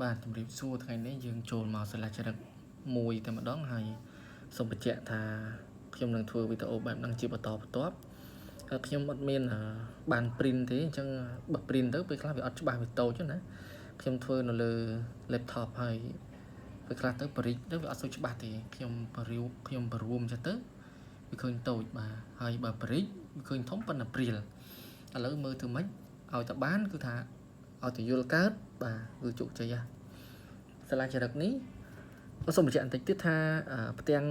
បាទជំរាបសួរថ្ងៃនេះយើងចូលមកសាលាចរិតមួយតែម្ដងហើយសូមបញ្ជាក់ថាខ្ញុំនឹងធ្វើវីដេអូបែបហ្នឹងជាបន្តបន្ទាប់ខ្ញុំអត់មានបាន print ទេអញ្ចឹងបើ print ទៅពេលខ្លះវាអត់ច្បាស់វាតូចណាខ្ញុំធ្វើនៅលើ laptop ហើយពេលខ្លះទៅបរិចទៅវាអត់សូវច្បាស់ទេខ្ញុំបរួមចឹងទៅវាឃើញតូចបាទហើយបើបរិចវាឃើញធំប៉ុន្តែព្រាលឥឡូវមើលធ្វើម៉េចឲ្យតែបានគឺថាឲ្យតែយល់កើតបាទគឺជោគជ័យសាលាចរិតនេះសូមបញ្ជាក់បន្តិចទៀតថាផ្ទាំង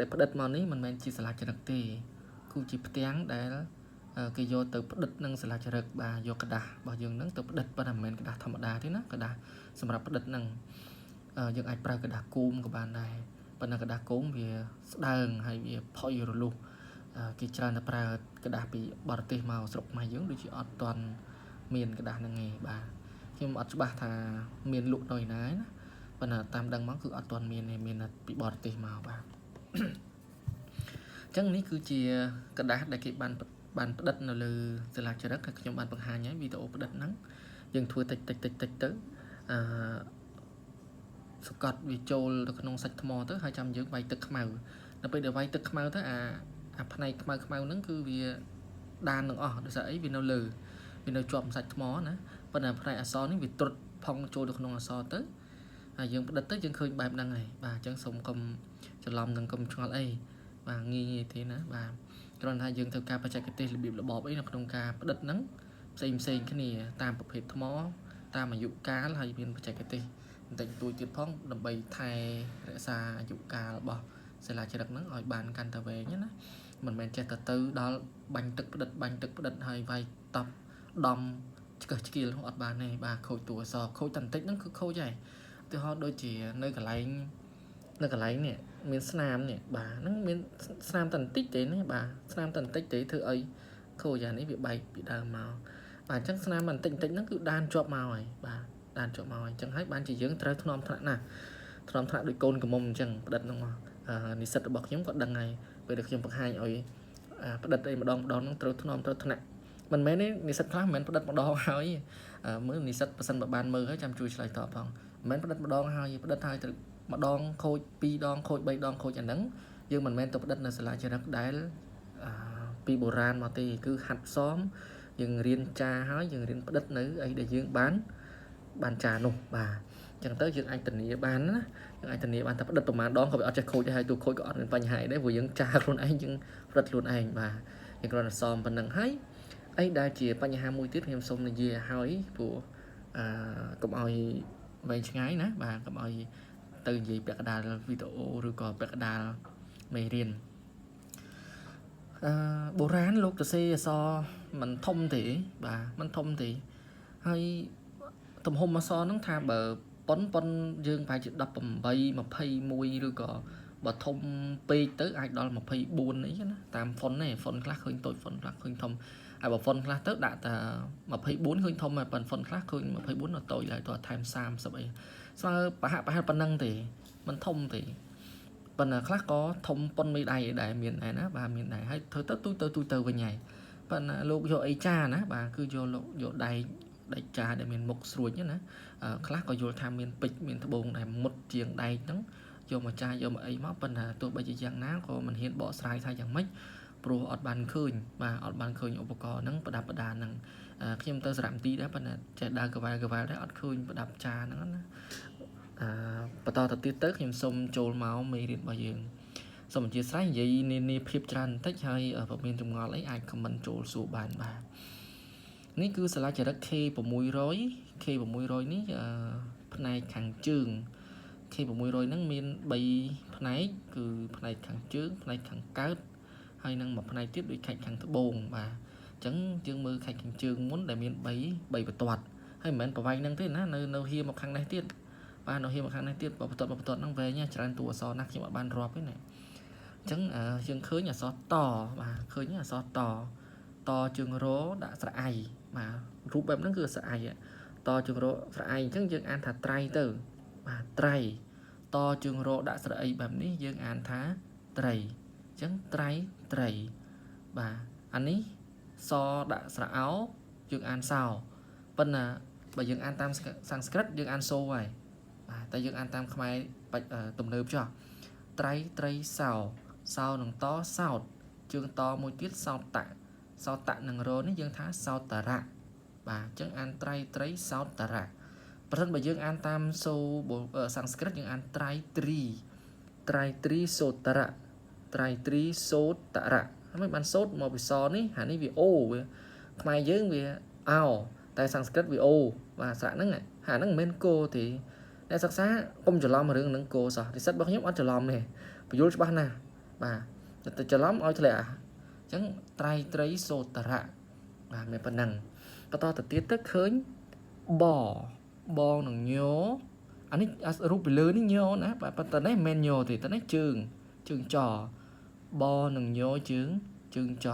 ដែលផ្ដិតមកនេះមិនមែនជាសាលាចរិតទេគឺជាផ្ទាំងដែលគេយកទៅផ្ដិតនឹងសាលាចរិតបាទយកกระดาษរបស់យើងនឹងទៅផ្ដិតប៉ុន្តែមិនមែនกระดาษធម្មតាទេណាกระดาษសម្រាប់ផ្ដិតនឹងយើងអាចប្រើกระดาษគោមក៏បានដែរប៉ុន្តែกระดาษគោមវាស្ដើងហើយវាផុយរលុះគេច្រើនតែប្រើกระดาษពីបរទេសមកស្រុកខ្មែរយើងដូចជាអត់ទាន់មានกระดาษហ្នឹងឯងបាទខ្ញុំអត់ច្បាស់ថាមានលក់នៅណាណាប៉ុន្តែតាមដឹងមកគឺអត់ទាន់មានទេមានពីបរទេសមកបាទអញ្ចឹងនេះគឺជាกระดาษដែលគេបានផ្ដិតនៅលើសាលាចរិតដែលខ្ញុំបានបង្ហាញហើយវីដេអូផ្ដិតហ្នឹងយើងធ្វើតិចទៅសកត់វាចូលទៅក្នុងសាច់ថ្មទៅហើយចាំយើងវាយទឹកខ្មៅដល់ពេលដែលវាយទឹកខ្មៅទៅអាផ្នែកខ្មៅហ្នឹងគឺវាដាននឹងអស់ដោយសារអីវានៅលើវានៅជាប់សាច់ថ្មណាប៉ុន្តែផ្នែកអក្សរនេះវាត្រុតផុងចូលទៅក្នុងអក្សរទៅហើយយើងផ្ដិតទៅយើងឃើញបែបហ្នឹងហើយបាទអញ្ចឹងសូមកុំច្រឡំនឹងកុំឆ្ងល់អីបាទងាយទេណាបាទគ្រាន់តែយើងធ្វើការបច្ចេកទេសរបៀបរបបអីនៅក្នុងការផ្ដិតហ្នឹងផ្សេងគ្នាតាមប្រភេទថ្មតាមអាយុកាលហើយមានបច្ចេកទេសបន្តិចតួចទៀតផងដើម្បីថែរក្សាអាយុកាលរបស់សាលាចរិតហ្នឹងឲ្យបានកាន់តែវែងណាមិនមែនចេះទៅដល់បាញ់ទឹកផ្ដិតហើយវាយតប់ដំឆ្កឹះឆ្កៀលអត់បានទេបាទខូចតួអក្សរខូចតែបន្តិចហ្នឹងគឺខូចហើយឧទាហរណ៍ដូចជានៅកន្លែងនេះមានស្នាមនេះបាទហ្នឹងមានស្នាមតែបន្តិចទេណាបាទស្នាមតែបន្តិចទេធ្វើអីខូចយ៉ាងនេះវាបែកពីដើមមកបាទអញ្ចឹងស្នាមបន្តិចហ្នឹងគឺដានជាប់មកហើយបាទដានជាប់មកហើយអញ្ចឹងហើយបានជាយើងត្រូវថ្នមថ្នាក់ណាថ្នមថ្នាក់ដូចកូនកមុំអញ្ចឹងផ្ដិតហ្នឹងមកនិស្សិតរបស់ខ្ញុំក៏ដឹងហើយពេលដែលខ្ញុំបង្ហាញឲ្យផ្ដិតអីម្ដងហ្នឹងត្រូវថ្នមត្រូវថ្នាក់មិនមែនទេនិស្សិតខ្លះមិនមែនផ្ដិតម្ដងហើយមើលនិស្សិតប៉ះសិនបើបានមើលហើយចាំជួយឆ្លើយតបផងមិនមែនផ្ដិតម្ដងហើយផ្ដិតហើយទៅម្ដងខូច2ដងខូច3ដងខូចអាហ្នឹងយើងមិនមែនទៅផ្ដិតនៅសាលាចរិតដែលពីបុរាណមកទេគឺហាត់សមយើងរៀនចាហើយយើងរៀនផ្ដិតនៅអីដែលយើងបានចានោះបាទអញ្ចឹងទៅយើងអាចធានាបានណាយើងអាចធានាបានថាផ្ដិតប្រមាណដងក៏វាអត់ចេះខូចដែរហើយទូខូចក៏អត់មានបញ្ហាអីដែរព្រោះយើងចាខ្លួនឯងយើងផ្ដិតខ្លួនឯងបាទយើងគ្រាន់តែសមប៉ុណ្្នឹងហើយអីដែលជាបញ្ហាមួយទៀតខ្ញុំសូមនិយាយឲ្យព្រោះកុំឲ្យវែងឆ្ងាយណាបាទកុំឲ្យទៅនិយាយពាក់កណ្ដាលវីដេអូឬក៏ពាក់កណ្ដាលមេរៀនបុរាណលោកសរសេរអក្សរមិនធំទេបាទមិនធំទេហើយទំហំអក្សរហ្នឹងថាបើប៉ុនយើងប្រហែលជា18 21ឬក៏បើធំពេកទៅអាចដល់24អីណាតាមហ្វុនទេហ្វុនខ្លះឃើញតូចហ្វុនខ្លះឃើញធំហើយបើហ្វុនខ្លះទៅដាក់តែ24ឃើញធំហើយប៉ុន្តែហ្វុនខ្លះឃើញ24នៅតូចហើយតោះថែម30អីស្មើប្រហែលប៉ុណ្ណឹងទេមិនធំទេប៉ុន្តែខ្លះក៏ធំប៉ុនមេដៃដែរមានដែរណាបាទមានដែរហើយធ្វើទៅទូទៅវិញហើយប៉ុន្តែលោកយកអីចាណាបាទគឺយកដែកចាដែលមានមុខស្រួចណាខ្លះក៏យល់ថាមានពេជ្រមានត្បូងដែលមុតជាងដែកហ្នឹងយកមកចាយកមកអីមកប៉ុន្តែទោះបីជាយ៉ាងណាក៏មិនហ៊ានបកស្រាយថាយ៉ាងម៉េចព្រោះអត់បានឃើញបាទអត់បានឃើញឧបករណ៍ហ្នឹងប្រដាប់ប្រដាហ្នឹងខ្ញុំទៅសារមន្ទីរដែរប៉ុន្តែចេះដើរកវ៉ាល់ដែរអត់ឃើញប្រដាប់ចាហ្នឹងណាបន្តទៅទៀតទៅខ្ញុំសូមចូលមកមេរៀនរបស់យើងសូមអធិស្ឋាននិយាយនាភាពច្រើនបន្តិចហើយបើមានចម្ងល់អីអាច comment ចូលសួរបានបាទនេះគឺសាលាចរិត K600 នេះផ្នែកខាងជើង K600 ហ្នឹងមាន3ផ្នែកគឺផ្នែកខាងជើងផ្នែកខាងកើតហើយនឹងមួយផ្នែកទៀតដូចខេត្តខាងត្បូងបាទអញ្ចឹងយើងមើលខេត្តខាងជើងមុនដែលមាន3បន្ទាត់ហើយមិនមែនប្រវែងហ្នឹងទេណានៅហៀមកខាងនេះទៀតបាទនៅហៀមកខាងនេះទៀតបន្ទាត់ហ្នឹងវែងច្រើនតួអក្សរណាស់ខ្ញុំអត់បានរាប់ទេណាអញ្ចឹងយើងឃើញអក្សរតបាទឃើញអក្សរតជើងរដាក់ស្រអៃបាទរូបបែបហ្នឹងគឺស្រអៃតជើងរស្រអៃអញ្ចឹងយើងអានថាត្រៃទៅបាទត្រៃតជើងរដាក់ស្រអីបែបនេះយើងអានថាត្រីអញ្ចឹងត្រីបាទអានេះសដាក់ស្រអោយើងអានសោប៉ុន្តែ បើយើងអានតាម Sanskrit យើងអានសូហើយបាទតែយើងអានតាមខ្មែរទំនើបចុះត្រៃត្រីសោសោនឹងតសោតជើងតមួយទៀតសោតតនឹងរនេះយើងថាសោតរៈបាទអញ្ចឹងអានត្រៃត្រីសោតរៈប្រសិនបើយើងអានតាមសូ Sanskrit យើងអានត្រៃត្រីសូតរៈត្រៃត្រីសូតរៈហើយបានសូតមកពីសនេះហានេះវាអូវាខ្មែរយើងវាអោតែ Sanskrit វាអូបាទស្រៈហ្នឹងហាហ្នឹងមិនមែនគោទេអ្នកសិក្សាកុំច្រឡំរឿងនឹងគោសោះនិស្សិតរបស់ខ្ញុំអត់ច្រឡំទេបញ្យល់ច្បាស់ណាស់បាទតែច្រឡំឲ្យធ្លាក់អញ្ចឹងត្រៃត្រីសូតរៈបាទមានប៉ុណ្ណឹងបន្តទៅទៀតទៅឃើញបនឹងញោអានេះរូបពីលើនេះញោណាបាទប៉ុន្តែនេះមិនមែនញោទេតែនេះជើងចបនឹងញោជើងច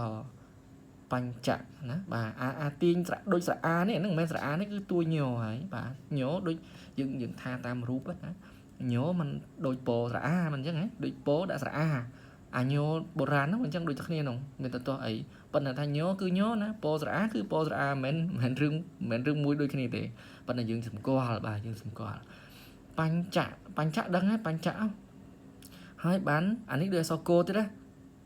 បញ្ចៈណាបាទអាទាញស្រៈដូចស្រៈអានេះហ្នឹងមិនមែនស្រៈអានេះគឺតួញោហើយបាទញោដូចយើងថាតាមរូបណាញោมันដូចពោស្រៈអាមិនអញ្ចឹងហ៎ដូចពោដាក់ស្រៈអាញោបុរាណហ្នឹងអញ្ចឹងដូចតែគ្នាហ្នឹងមានតោះអីប៉ុន្តែថាញោគឺញោណាពោស្រៈអាគឺពោស្រៈអាមិនមែនរឿងមួយដូចគ្នាទេប៉ុន្តែយើងសម្គាល់បាទយើងសម្គាល់បញ្ចៈដឹងហើយបញ្ចៈហើយបានអានេះដូចអក្សរគោទៀតណា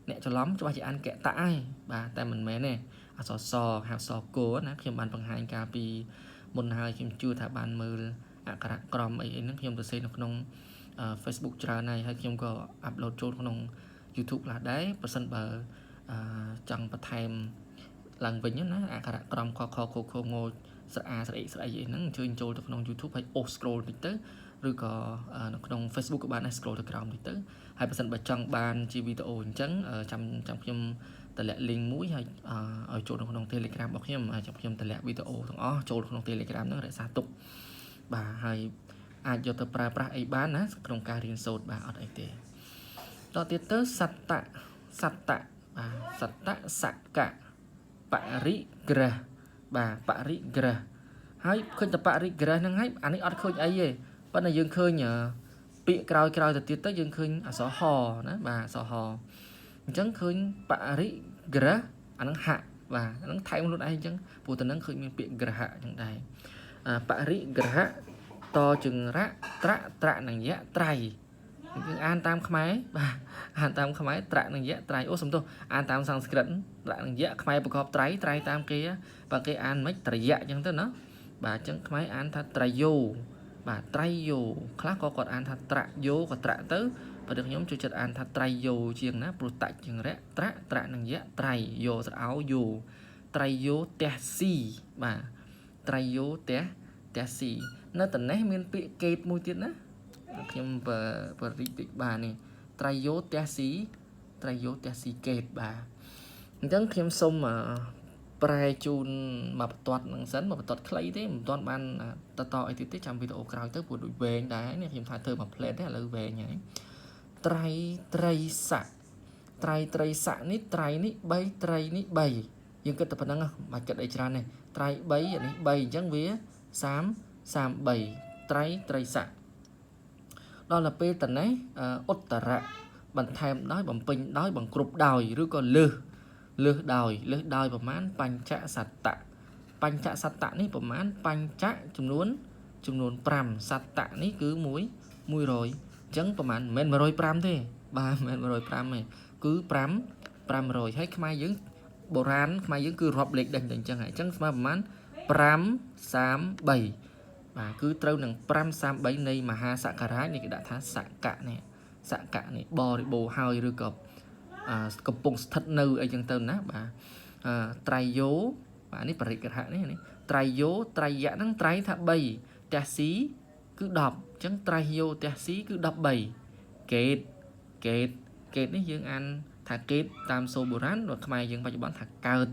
អ្នកច្រឡំច្បាស់ជាអានកតៈហើយបាទតែមិនមែនទេអក្សរសហៅអក្សរគោណាខ្ញុំបានបង្ហាញកាលពីមុនហើយខ្ញុំជឿថាបានមើលអក្សរក្រមអីហ្នឹងខ្ញុំទៅសេនៅក្នុង Facebook ច្រើនហើយខ្ញុំក៏អាប់ឡូតចូលក្នុង YouTube ខ្លះដែរប្រសិនបើចង់បន្ថែមឡើងវិញណាអក្សរក្រមខខខខងស្រអាស្រអីហ្នឹងអញ្ជើញចូលទៅក្នុង YouTube ហើយអូស scroll តិចទៅឬក៏នៅក្នុង Facebook ក៏បានដែរ scroll ទៅក្រោមតិចទៅហើយបើសិនបើចង់បានជាវីដេអូអញ្ចឹងចាំខ្ញុំតម្លាក់ link មួយហើយឲ្យចូលនៅក្នុង Telegram របស់ខ្ញុំហើយខ្ញុំតម្លាក់វីដេអូទាំងអស់ចូលក្នុង Telegram ហ្នឹងរក្សាទុកបាទហើយអាចយកទៅប្រើប្រាស់អីបានណាក្នុងការរៀនសូត្របាទអត់អីទេតទៀតទៅសត្តៈបាទសត្តៈសកៈបរិក្រះបាទបរិក្រះហើយឃើញតែបរិក្រះហ្នឹងហើយអានេះអត់ឃើញអីទេប៉ុន្តែយើងឃើញពាក្យក្រោយទៅទៀតទៅយើងឃើញអក្សរហណាបាទអក្សរហអញ្ចឹងឃើញបរិក្រះអាហ្នឹងហៈបាទអាហ្នឹងថែមខ្លួនឯងអញ្ចឹងព្រោះទៅនឹងឃើញមានពាក្យក្រហៈអញ្ចឹងដែរបរិក្រហៈតជើងរៈត្រៈនឹងយៈត្រៃយើងអានតាមខ្មែរបាទអានតាមខ្មែរត្រៈនឹងយៈត្រៃអូសំទោសអានតាមសំស្ក្រឹតត្រៈនឹងយៈខ្មែរប្រកបត្រៃតាមគេបើគេអានមិនត្រយៈអញ្ចឹងទៅណាបាទអញ្ចឹងខ្មែរអានថាត្រយោបាទត្រៃយោខ្លះក៏គាត់អានថាត្រៈយោក៏ត្រៈទៅបើខ្ញុំចូលចិត្តអានថាត្រៃយោជាងណាព្រោះតជាងរៈត្រៈនឹងយៈត្រៃយោស្រអោយោត្រៃយោទះស៊ីបាទត្រៃយោទះស៊ីនៅតំណេះមានពាក្យកេតមួយទៀតណាខ្ញុំបរិតិបាទនេះត្រៃយោទះស៊ីកេតបាទអញ្ចឹងខ្ញុំសូមប្រែជូនមកបន្ទាត់នឹងសិនមកបន្ទាត់ខ្លីទេមិនទាន់បានតអីទៀតទេចាំវីដេអូក្រោយទៅព្រោះដូចវែងដែរនេះខ្ញុំថាធ្វើមកផ្លែតទេឥឡូវវែងហើយត្រៃស័កនេះត្រៃនេះ3ត្រីនេះ3យើងគិតតែប៉ុណ្្នឹងមិនគិតអីច្រើនទេត្រៃ3អានេះ3អញ្ចឹងវា33ត្រីស័កដល់ទៅពេលតនេះឧត្តរៈបន្ថែមដោយបំពេញដោយបង្គ្រប់ដោយឬក៏លើសដោយប្រមាណបញ្ចសត្តៈនេះប្រមាណបញ្ចៈចំនួន5សត្តៈនេះគឺ100អញ្ចឹងប្រមាណមិនមែន105ទេបាទមិនមែន105ទេគឺ500ហើយខ្មែរយើងបុរាណខ្មែរយើងគឺរាប់លេខដេញទៅអញ្ចឹងហើយអញ្ចឹងស្មើប្រមាណ533បាទគឺត្រូវនឹង533នៃមហាសក្ការៈនេះគេដាក់ថាសកៈនេះបរិបូរណ៍ហើយឬក៏កំពុងស្ថិតនៅអីចឹងទៅណាបាទត្រៃយោបាទនេះបរិក្រហៈនេះត្រៃយោត្រៃយៈហ្នឹងត្រៃថា3ទះស៊ីគឺ10អញ្ចឹងត្រៃយោទះស៊ីគឺ13កេតនេះយើងអានថាកេតតាមសូរបុរាណឬខ្មែរយើងបច្ចុប្បន្នថាកើត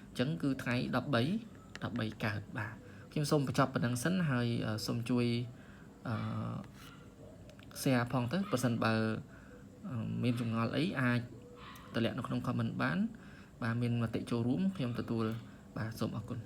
អញ្ចឹងគឺថ្ងៃ13កើតបាទខ្ញុំសូមបញ្ចប់ប៉ុណ្ណឹងសិនហើយសូមជួយshare ផងទៅប្រសិនបើមានចម្ងល់អីអាចតម្លាក់នៅក្នុង comment បានបាទមានមតិចូលរួមខ្ញុំទទួលបាទសូមអរគុណ